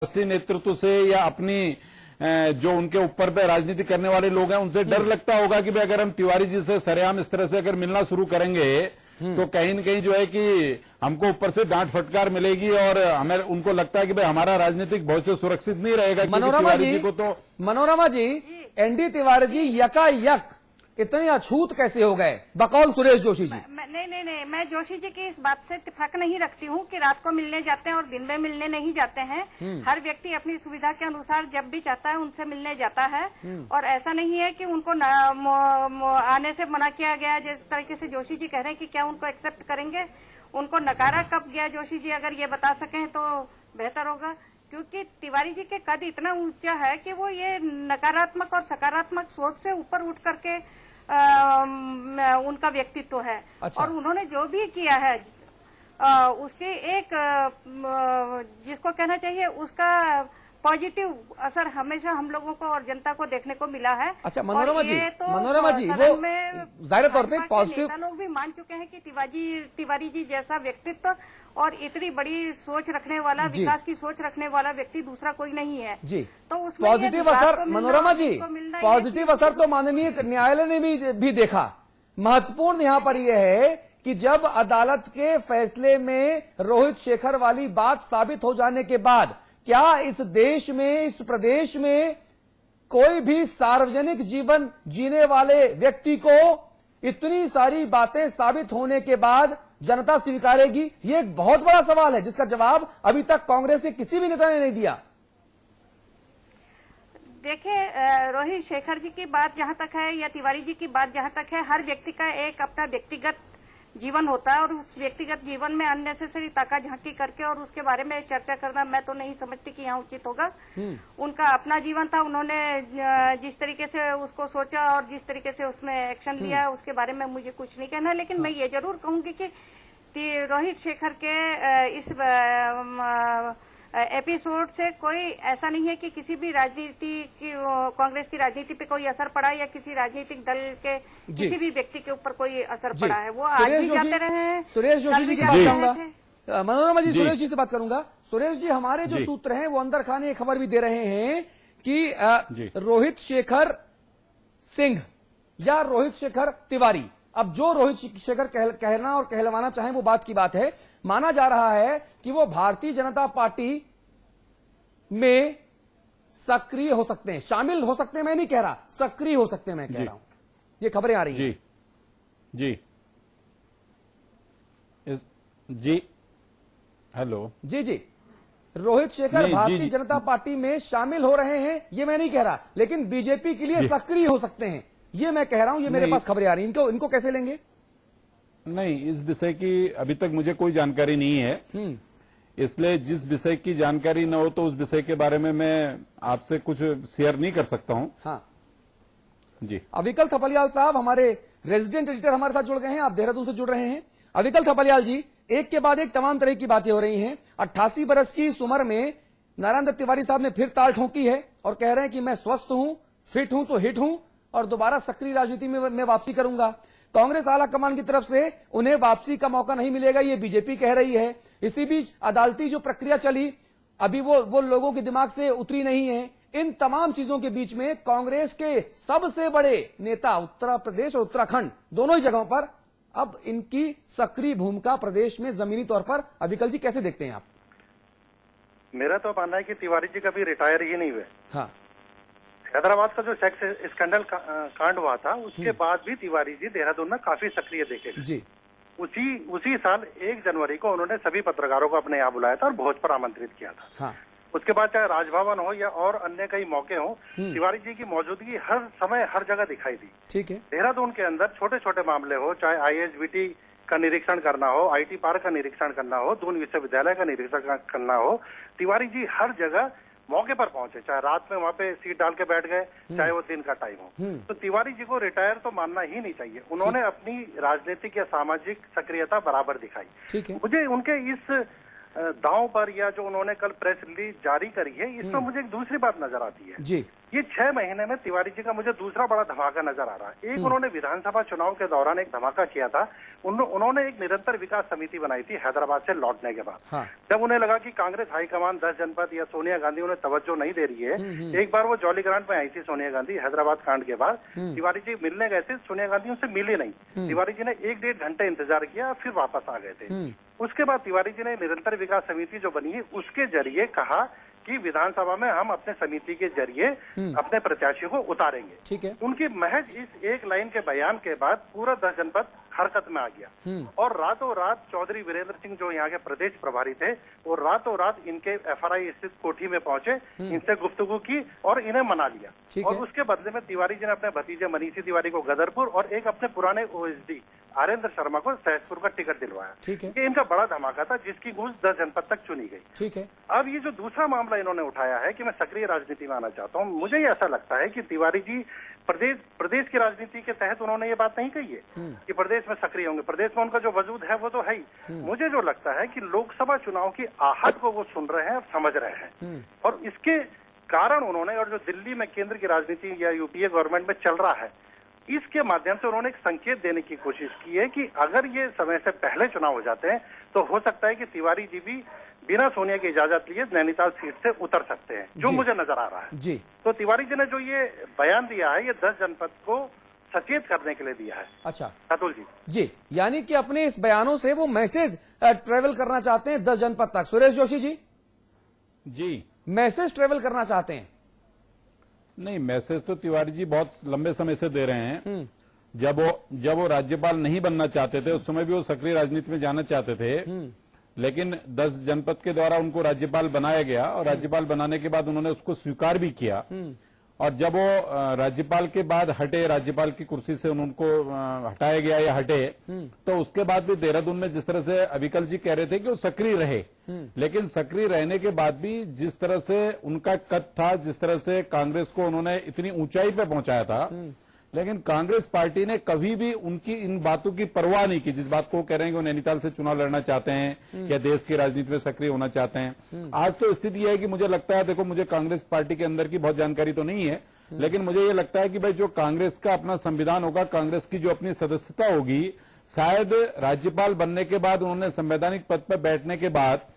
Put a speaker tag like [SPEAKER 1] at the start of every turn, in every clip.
[SPEAKER 1] राष्ट्रीय नेतृत्व से या अपनी जो उनके ऊपर पे राजनीति करने वाले लोग हैं उनसे डर लगता होगा कि भाई अगर हम तिवारी जी से सरेआम इस तरह से अगर मिलना शुरू करेंगे तो कहीं न कहीं जो है कि हमको ऊपर से डांट फटकार मिलेगी और हमें उनको लगता है कि भाई हमारा राजनीतिक भविष्य सुरक्षित नहीं रहेगा।
[SPEAKER 2] मनोरमा जी एनडी तिवारी जी यकायक इतने अछूत कैसे हो गए बकौल सुरेश जोशी जी?
[SPEAKER 3] नहीं, मैं जोशी जी की इस बात से इत्तेफाक नहीं रखती हूँ कि रात को मिलने जाते हैं और दिन में मिलने नहीं जाते हैं। हर व्यक्ति अपनी सुविधा के अनुसार जब भी चाहता है उनसे मिलने जाता है और ऐसा नहीं है कि उनको आने से मना किया गया। जिस तरीके से जोशी जी कह रहे हैं कि क्या उनको एक्सेप्ट करेंगे, उनको नकारा कब गया जोशी जी, अगर ये बता सकें तो बेहतर होगा, क्योंकि तिवारी जी के कद इतना ऊंचा है कि वो ये नकारात्मक और सकारात्मक सोच से ऊपर उठ करके उनका व्यक्तित्व है। अच्छा। और उन्होंने जो भी किया है उसके एक जिसको कहना चाहिए उसका पॉजिटिव असर हमेशा हम लोगों को और जनता को देखने को मिला है।
[SPEAKER 2] अच्छा मनोरमा जी, वो जाहिर तौर पे पॉजिटिव
[SPEAKER 3] लोग भी मान चुके हैं कि तिवारी जी जैसा व्यक्तित्व और इतनी बड़ी सोच रखने वाला, विकास की सोच रखने वाला व्यक्ति दूसरा कोई नहीं है जी। तो उसमें
[SPEAKER 2] पॉजिटिव असर मनोरमा जी, पॉजिटिव असर तो माननीय न्यायालय ने भी देखा। महत्वपूर्ण यहाँ पर यह है कि जब अदालत के फैसले में रोहित शेखर वाली बात साबित हो जाने के बाद क्या इस देश में, इस प्रदेश में कोई भी सार्वजनिक जीवन जीने वाले व्यक्ति को इतनी सारी बातें साबित होने के बाद जनता स्वीकारेगी? ये एक बहुत बड़ा सवाल है जिसका जवाब अभी तक कांग्रेस के किसी भी नेता ने नहीं दिया।
[SPEAKER 3] देखिए, रोहित शेखर जी की बात जहां तक है या तिवारी जी की बात जहां तक है, हर व्यक्ति का एक अपना व्यक्तिगत जीवन होता है और उस व्यक्तिगत जीवन में अननेसेसरी ताका झांकी करके और उसके बारे में चर्चा करना मैं तो नहीं समझती कि यहाँ उचित होगा। उनका अपना जीवन था, उन्होंने जिस तरीके से उसको सोचा और जिस तरीके से उसमें एक्शन लिया उसके बारे में मुझे कुछ नहीं कहना, लेकिन मैं ये जरूर कहूंगी कि रोहित शेखर के इस एपिसोड से कोई ऐसा नहीं है कि किसी भी राजनीति की, कांग्रेस की राजनीति पे कोई असर पड़ा या किसी राजनीतिक दल के किसी भी व्यक्ति के ऊपर कोई असर पड़ा है। वो आज भी जाते रहे हैं।
[SPEAKER 2] सुरेश जोशी जी की बात करूंगा, मनोरमा जी सुरेश जी से बात करूंगा। सुरेश जी, हमारे जो सूत्र हैं वो अंदर खाने खबर भी दे रहे हैं कि रोहित शेखर सिंह या रोहित शेखर तिवारी, अब जो रोहित शेखर कहना और कहलवाना चाहें वो बात की बात है, माना जा रहा है कि वो भारतीय जनता पार्टी में सक्रिय हो सकते हैं, शामिल हो सकते हैं। मैं नहीं कह रहा, सक्रिय हो सकते हैं मैं कह रहा हूं। ये खबरें आ रही हैं।
[SPEAKER 1] जी हेलो
[SPEAKER 2] जी रोहित शेखर भारतीय जनता पार्टी में शामिल हो रहे हैं, ये मैं नहीं कह रहा, लेकिन बीजेपी के लिए सक्रिय हो सकते हैं, ये मैं कह रहा हूं। ये मेरे पास खबरें आ रही हैं, इनको कैसे लेंगे?
[SPEAKER 1] नहीं, इस विषय की अभी तक मुझे कोई जानकारी नहीं है, इसलिए जिस विषय की जानकारी न हो तो उस विषय के बारे में मैं आपसे कुछ शेयर नहीं कर सकता हूं।
[SPEAKER 2] हाँ
[SPEAKER 1] जी।
[SPEAKER 2] अविकल थपलियाल साहब हमारे रेजिडेंट एडिटर हमारे साथ जुड़ गए हैं, आप देहरादून से जुड़ रहे हैं। अविकल थपलियाल जी, एक के बाद एक तमाम तरह की बातें हो रही हैं। 88 बरस की इस उम्र में नारायण दत्त तिवारी साहब ने फिर ताल ठोकी है और कह रहे हैं कि मैं स्वस्थ हूं, फिट हूं तो हिट हूं और दोबारा सक्रिय राजनीति में मैं वापसी करूंगा। कांग्रेस आला कमान की तरफ से उन्हें वापसी का मौका नहीं मिलेगा, ये बीजेपी कह रही है। इसी बीच अदालती जो प्रक्रिया चली अभी वो लोगों के दिमाग से उतरी नहीं है। इन तमाम चीजों के बीच में कांग्रेस के सबसे बड़े नेता उत्तर प्रदेश और उत्तराखंड दोनों ही जगहों पर अब इनकी सक्रिय भूमिका प्रदेश में जमीनी तौर पर, अविकल जी कैसे देखते हैं आप?
[SPEAKER 4] मेरा तो मानना है कि तिवारी जी कभी रिटायर ही नहीं हुए।
[SPEAKER 2] हाँ,
[SPEAKER 4] हैदराबाद का जो सेक्स स्कैंडल कांड हुआ था उसके बाद भी तिवारी जी देहरादून में काफी सक्रिय देखे
[SPEAKER 2] जी।
[SPEAKER 4] उसी साल 1 जनवरी को उन्होंने सभी पत्रकारों को अपने यहाँ बुलाया था और भोज पर आमंत्रित किया था।
[SPEAKER 2] हाँ।
[SPEAKER 4] उसके बाद चाहे राजभवन हो या और अन्य कई मौके हो, तिवारी जी की मौजूदगी हर समय हर जगह दिखाई दी।
[SPEAKER 2] ठीक है।
[SPEAKER 4] देहरादून के अंदर छोटे छोटे मामले हो, चाहे ISBT का निरीक्षण करना हो, IT पार्क का निरीक्षण करना हो, दून विश्वविद्यालय का निरीक्षण करना हो, तिवारी जी हर जगह मौके पर पहुंचे, चाहे रात में वहाँ पे सीट डाल के बैठ गए, चाहे वो दिन का टाइम हो। तो तिवारी जी को रिटायर तो मानना ही नहीं चाहिए। उन्होंने अपनी राजनीतिक या सामाजिक सक्रियता बराबर दिखाई।
[SPEAKER 2] ठीक है।
[SPEAKER 4] मुझे उनके इस दांव पर या जो उन्होंने कल प्रेस रिलीज जारी करी है, इसमें मुझे एक दूसरी बात नजर आती है
[SPEAKER 2] जी।
[SPEAKER 4] ये 6 महीने में तिवारी जी का मुझे दूसरा बड़ा धमाका नजर आ रहा है। एक उन्होंने विधानसभा चुनाव के दौरान एक धमाका किया था। उन्होंने एक निरंतर विकास समिति बनाई थी हैदराबाद से लौटने के बाद।
[SPEAKER 2] हाँ।
[SPEAKER 4] जब उन्हें लगा कि कांग्रेस हाईकमान 10 जनपद या सोनिया गांधी उन्हें तवज्जो नहीं दे रही है, एक बार वो जॉली ग्रांट में आई थी सोनिया गांधी हैदराबाद कांड के बाद। तिवारी जी मिलने गए थे, सोनिया गांधी उनसे मिली नहीं। तिवारी जी ने 1-1.5 घंटे इंतजार किया, फिर वापस आ गए थे। उसके बाद तिवारी जी ने निरंतर विकास समिति जो बनी है उसके जरिए कहा कि विधानसभा में हम अपने समिति के जरिए अपने प्रत्याशियों को उतारेंगे।
[SPEAKER 2] ठीक है।
[SPEAKER 4] उनकी महज इस एक लाइन के बयान के बाद पूरा 10 जनपद हरकत में आ गया और रातों रात चौधरी वीरेंद्र सिंह जो यहाँ के प्रदेश प्रभारी थे वो रातों रात इनके FRI स्थित कोठी में पहुंचे, इनसे गुफ्तगू की और इन्हें मना लिया। और उसके बदले में तिवारी जी ने अपने भतीजे मनीषी तिवारी को गदरपुर और एक अपने पुराने OSD आरेंद्र शर्मा को सहसपुर का टिकट दिलवाया।
[SPEAKER 2] ठीक है।
[SPEAKER 4] ये इनका बड़ा धमाका था जिसकी गूंज 10 जनपद तक चुनी गई।
[SPEAKER 2] ठीक है।
[SPEAKER 4] अब ये जो दूसरा मामला इन्होंने उठाया है कि मैं सक्रिय राजनीति में आना चाहता हूँ, मुझे ये ऐसा लगता है कि तिवारी जी प्रदेश की राजनीति के तहत उन्होंने ये बात नहीं कही है कि प्रदेश में सक्रिय होंगे। प्रदेश में उनका जो वजूद है वो तो है ही। मुझे जो लगता है कि लोकसभा चुनाव की आहट को वो सुन रहे हैं, समझ रहे हैं और इसके कारण उन्होंने, और जो दिल्ली में केंद्र की राजनीति या UPA गवर्नमेंट में चल रहा है, इसके माध्यम से उन्होंने एक संकेत देने की कोशिश की है कि अगर ये समय से पहले चुनाव हो जाते हैं तो हो सकता है कि तिवारी जी भी बिना सोनिया की इजाजत लिए नैनीताल सीट से उतर सकते हैं, जो मुझे नजर आ रहा है।
[SPEAKER 2] जी।
[SPEAKER 4] तो तिवारी जी ने जो ये बयान दिया है ये 10 जनपद को सचेत करने के लिए दिया है।
[SPEAKER 2] अच्छा
[SPEAKER 4] अतुल जी।
[SPEAKER 2] जी, यानी कि अपने इस बयानों से वो मैसेज ट्रेवल करना चाहते हैं 10 जनपद तक। सुरेश जोशी जी
[SPEAKER 1] जी,
[SPEAKER 2] मैसेज ट्रेवल करना चाहते हैं।
[SPEAKER 1] नहीं, मैसेज तो तिवारी जी बहुत लंबे समय से दे रहे हैं। जब वो राज्यपाल नहीं बनना चाहते थे उस समय भी वो सक्रिय राजनीति में जाना चाहते थे, लेकिन 10 जनपद के द्वारा उनको राज्यपाल बनाया गया और राज्यपाल बनाने के बाद उन्होंने उसको स्वीकार भी किया। और जब वो राज्यपाल के बाद हटे, राज्यपाल की कुर्सी से उनको हटाया गया या हटे, तो उसके बाद भी देहरादून में जिस तरह से अविकल जी कह रहे थे कि वो सक्रिय रहे, लेकिन सक्रिय रहने के बाद भी जिस तरह से उनका कद था, जिस तरह से कांग्रेस को उन्होंने इतनी ऊंचाई पे पहुंचाया था, लेकिन कांग्रेस पार्टी ने कभी भी उनकी इन बातों की परवाह नहीं की। जिस बात को कह रहे हैं कि वो नैनीताल से चुनाव लड़ना चाहते हैं या देश की राजनीति में सक्रिय होना चाहते हैं। आज तो स्थिति यह है कि मुझे लगता है, देखो मुझे कांग्रेस पार्टी के अंदर की बहुत जानकारी तो नहीं है, लेकिन मुझे ये लगता है कि भाई जो कांग्रेस का अपना संविधान होगा, कांग्रेस की जो अपनी सदस्यता होगी, शायद राज्यपाल बनने के बाद उन्होंने संवैधानिक पद पर बैठने के बाद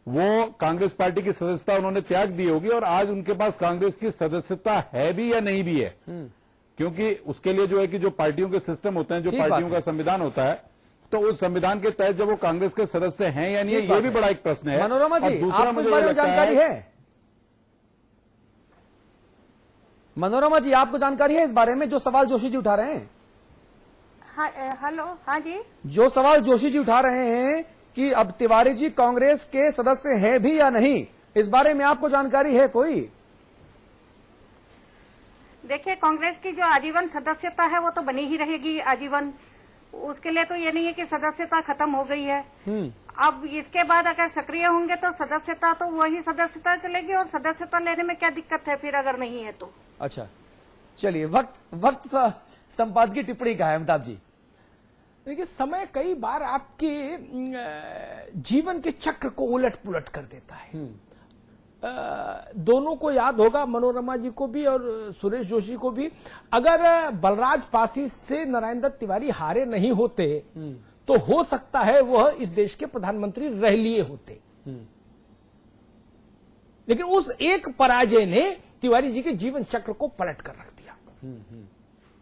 [SPEAKER 1] वो कांग्रेस पार्टी की सदस्यता उन्होंने त्याग दी होगी और आज उनके पास कांग्रेस की सदस्यता है भी या नहीं भी है, क्योंकि उसके लिए जो है कि जो पार्टियों के सिस्टम होते हैं, जो पार्टियों का संविधान होता है, तो उस संविधान के तहत जब वो कांग्रेस के सदस्य हैं या नहीं, ये भी बड़ा एक प्रश्न है।
[SPEAKER 2] मनोरमा जी, आपको इस बारे में जानकारी है? मनोरमा जी, आपको जानकारी है इस बारे में जो सवाल जोशी जी उठा रहे हैं?
[SPEAKER 3] हाँ, हेलो, हाँ जी।
[SPEAKER 2] जो सवाल जोशी जी उठा रहे हैं कि अब तिवारी जी कांग्रेस के सदस्य हैं भी या नहीं, इस बारे में आपको जानकारी है कोई?
[SPEAKER 3] देखिए, कांग्रेस की जो आजीवन सदस्यता है वो तो बनी ही रहेगी आजीवन। उसके लिए तो ये नहीं है कि सदस्यता खत्म हो गई है। अब इसके बाद अगर सक्रिय होंगे तो सदस्यता तो वही सदस्यता चलेगी और सदस्यता लेने में क्या दिक्कत है फिर अगर नहीं है तो।
[SPEAKER 2] अच्छा, चलिए, वक्त संपादकीय टिप्पणी का है अमिताभ जी।
[SPEAKER 5] देखिए, समय कई बार आपके जीवन के चक्र को उलट पुलट कर देता है। दोनों को याद होगा, मनोरमा जी को भी और सुरेश जोशी को भी, अगर बलराज पासी से नारायण दत्त तिवारी हारे नहीं होते तो हो सकता है वह इस देश के प्रधानमंत्री रह लिए होते। लेकिन उस एक पराजय ने तिवारी जी के जीवन चक्र को पलट कर रख दिया।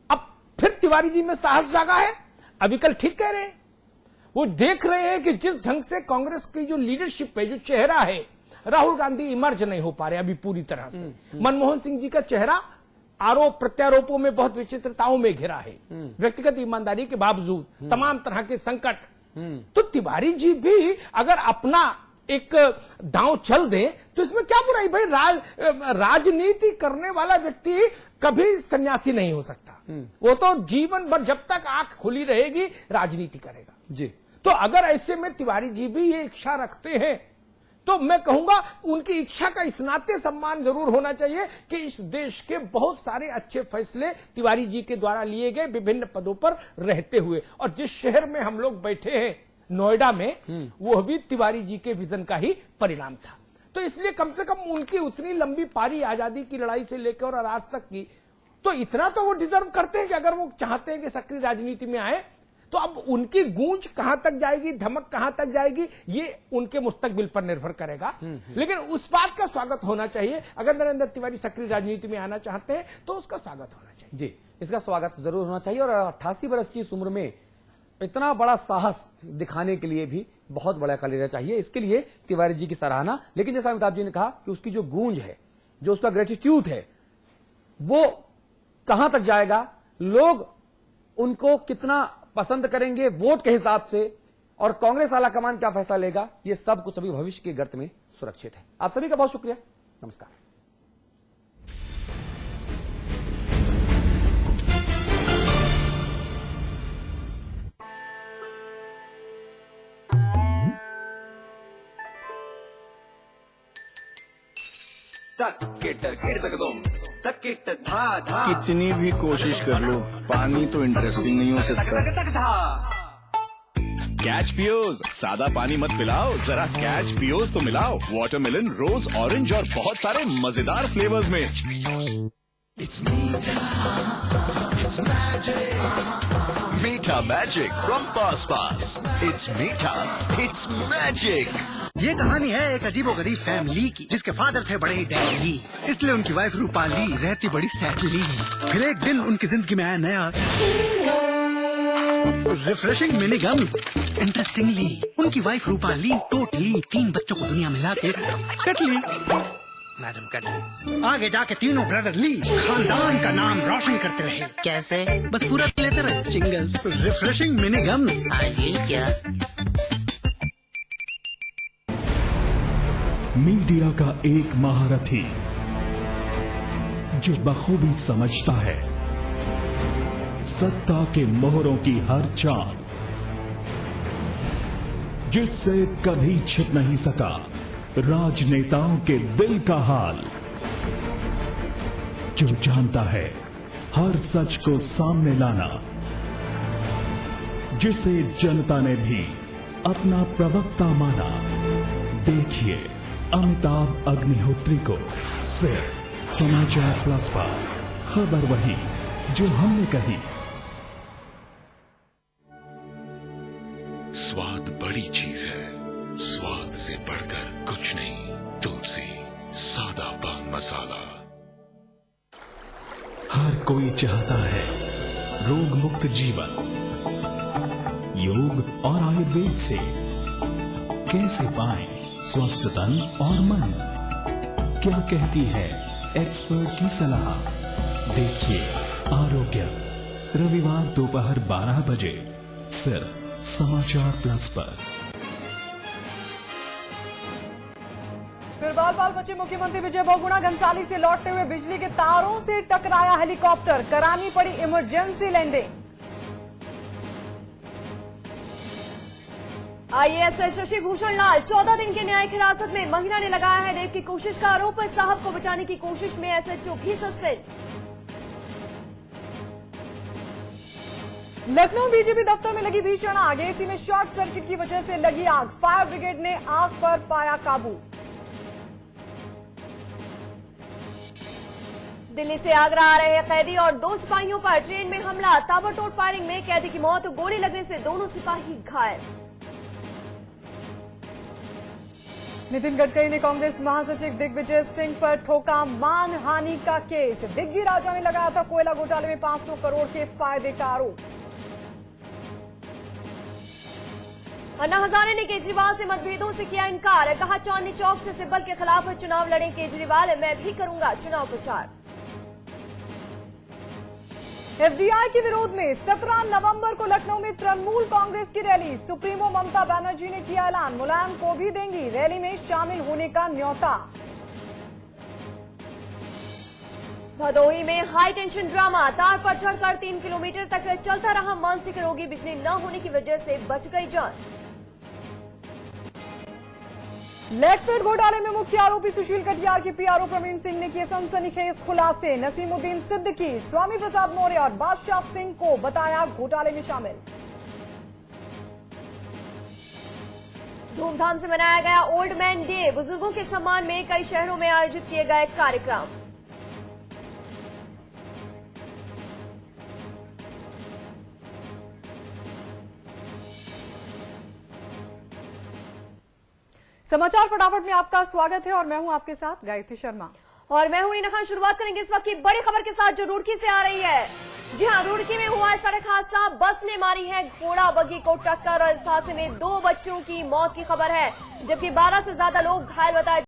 [SPEAKER 5] अब फिर तिवारी जी में साहस जागा है। अविकल ठीक कह रहे हैं, वो देख रहे हैं कि जिस ढंग से कांग्रेस की जो लीडरशिप है, जो चेहरा है, राहुल गांधी इमर्ज नहीं हो पा रहे अभी पूरी तरह से। मनमोहन सिंह जी का चेहरा आरोप प्रत्यारोपों में बहुत विचित्रताओं में घिरा है, व्यक्तिगत ईमानदारी के बावजूद तमाम तरह के संकट। तो तिवारी जी भी अगर अपना एक दांव चल दे तो इसमें क्या बुराई भाई। राजनीति करने वाला व्यक्ति कभी सन्यासी नहीं हो सकता, वो तो जीवन भर जब तक आंख खुली रहेगी राजनीति करेगा
[SPEAKER 2] जी।
[SPEAKER 5] तो अगर ऐसे में तिवारी जी भी ये इच्छा रखते हैं तो मैं कहूंगा उनकी इच्छा का इस नाते सम्मान जरूर होना चाहिए कि इस देश के बहुत सारे अच्छे फैसले तिवारी जी के द्वारा लिए गए विभिन्न पदों पर रहते हुए, और जिस शहर में हम लोग बैठे हैं नोएडा में, वह भी तिवारी जी के विजन का ही परिणाम था। तो इसलिए कम से कम उनकी उतनी लंबी पारी आजादी की लड़ाई से लेकर और आज तक की, तो इतना तो वो डिजर्व करते हैं कि अगर वो चाहते हैं कि सक्रिय राजनीति में आए, तो अब उनकी गूंज कहां तक जाएगी, धमक कहां तक जाएगी, ये उनके मुस्तकबिल पर निर्भर करेगा। लेकिन उस बात का स्वागत होना चाहिए। अगर नरेंद्र तिवारी सक्रिय राजनीति में आना चाहते हैं तो उसका स्वागत होना चाहिए।
[SPEAKER 2] जी, इसका स्वागत जरूर होना चाहिए। और 88 बरस की इस उम्र में इतना बड़ा साहस दिखाने के लिए भी बहुत बड़ा कलेजा चाहिए। इसके लिए तिवारी जी की सराहना। लेकिन जैसा अमिताभ जी ने कहा कि उसकी जो गूंज है, जो उसका ग्रेटिट्यूड है, वो कहां तक जाएगा, लोग उनको कितना पसंद करेंगे वोट के हिसाब से, और कांग्रेस आला कमान क्या फैसला लेगा, ये सब कुछ अभी भविष्य के गर्त में सुरक्षित है। आप सभी का बहुत शुक्रिया। नमस्कार।
[SPEAKER 6] कितनी भी कोशिश कर लो, पानी तो इंटरेस्टिंग नहीं हो सकता।
[SPEAKER 7] कैच पियोज, सादा पानी मत पिलाओ, जरा कैच पियोज तो मिलाओ। वाटरमेलन, रोज, ऑरेंज और बहुत सारे मजेदार फ्लेवर्स में।
[SPEAKER 8] मीठा magic from pass pass. It's मीठा, इट्स मैजिक।
[SPEAKER 9] ये कहानी है एक अजीबोगरीब फैमिली की, जिसके फादर थे बड़े ही डैडी, इसलिए उनकी वाइफ रूपाली रहती बड़ी सैडली। फिर एक दिन उनकी जिंदगी में आया नया रिफ्रेशिंग मिनी गम्स। इंटरेस्टिंगली उनकी वाइफ रूपाली टोटली 3 बच्चों को दुनिया में लाके कटली। मैडम कटली आगे जाके तीनों ब्रदरली खानदान का नाम रोशन करते रहे।
[SPEAKER 10] कैसे?
[SPEAKER 9] बस पूरा लेते रहे चिंगल्स। Refreshing mini gums.
[SPEAKER 10] ये क्या?
[SPEAKER 11] मीडिया का एक महारथी जो बखूबी समझता है सत्ता के मोहरों की हर चाल, जिससे कभी छिप नहीं सका राजनेताओं के दिल का हाल, जो जानता है हर सच को सामने लाना, जिसे जनता ने भी अपना प्रवक्ता माना। देखिए अमिताभ अग्निहोत्री को सिर्फ समाचार प्लस पर। खबर वही जो हमने कही।
[SPEAKER 7] स्वाद बड़ी चीज है, स्वाद से बढ़कर कुछ नहीं। तुलसी, सादा पान मसाला।
[SPEAKER 11] हर कोई चाहता है रोग मुक्त जीवन। योग और आयुर्वेद से कैसे पाएं स्वस्थ तन और मन, क्या कहती है एक्सपर्ट की सलाह। देखिए आरोग्य, रविवार दोपहर 12 बजे सिर्फ समाचार प्लस पर।
[SPEAKER 12] फिर बाल बाल बचे मुख्यमंत्री विजय बहुगुणा। घनसाली से लौटते हुए बिजली के तारों से टकराया हेलीकॉप्टर, करानी पड़ी emergency landing. IAS Shashi Bhushan Lal 14 दिन की न्यायिक हिरासत में। महिला ने लगाया है रेप की कोशिश का आरोप। साहब को बचाने की कोशिश में एसएचओ भी सस्पेंड। लखनऊ बीजेपी दफ्तर में लगी भीषण आग। एसी में शॉर्ट सर्किट की वजह से लगी आग। फायर ब्रिगेड ने आग पर पाया काबू। दिल्ली से आगरा आ रहे कैदी और 2 सिपाहियों पर ट्रेन में हमला। ताबड़तोड़ फायरिंग में कैदी की मौत, गोली लगने से दोनों सिपाही घायल। नितिन गडकरी ने कांग्रेस महासचिव दिग्विजय सिंह पर ठोका मानहानि का केस। दिग्गी राजा ने लगाया था कोयला घोटाले में 500 करोड़ के फायदे का आरोप। अन्ना हजारे ने केजरीवाल से मतभेदों से किया इनकार। कहा चांदनी चौक से सिब्बल के खिलाफ चुनाव लड़े केजरीवाल, मैं भी करूंगा चुनाव प्रचार। एफडीआई के विरोध में 17 नवंबर को लखनऊ में तृणमूल कांग्रेस की रैली। सुप्रीमो ममता बनर्जी ने किया ऐलान, मुलायम को भी देंगी रैली में शामिल होने का न्योता। भदोही में हाई टेंशन ड्रामा। तार पर चढ़कर 3 किलोमीटर तक चलता रहा मानसिक रोगी। बिजली न होने की वजह से बच गई जान। लेगपेट घोटाले में मुख्य आरोपी सुशील कटियार के पीआरओ प्रवीण सिंह ने किए सनसनीखेज खुलासे। नसीमुद्दीन सिद्दीकी, स्वामी प्रसाद मौर्य और बादशाह सिंह को बताया घोटाले में शामिल।
[SPEAKER 10] धूमधाम से मनाया गया ओल्ड मैन डे। बुजुर्गों के सम्मान में कई शहरों में आयोजित किए गए कार्यक्रम।
[SPEAKER 12] समाचार फटाफट में आपका स्वागत है और मैं हूं आपके साथ गायत्री शर्मा
[SPEAKER 10] और मैं हूं रीना खान। शुरुआत करेंगे इस वक्त की बड़ी खबर के साथ जो रुड़की से आ रही है। जी हां, रुड़की में हुआ है सड़क हादसा। बस ने मारी है घोड़ा बग्गी को टक्कर और इस हादसे में 2 बच्चों की मौत की खबर है, जबकि 12 से ज्यादा लोग घायल बताए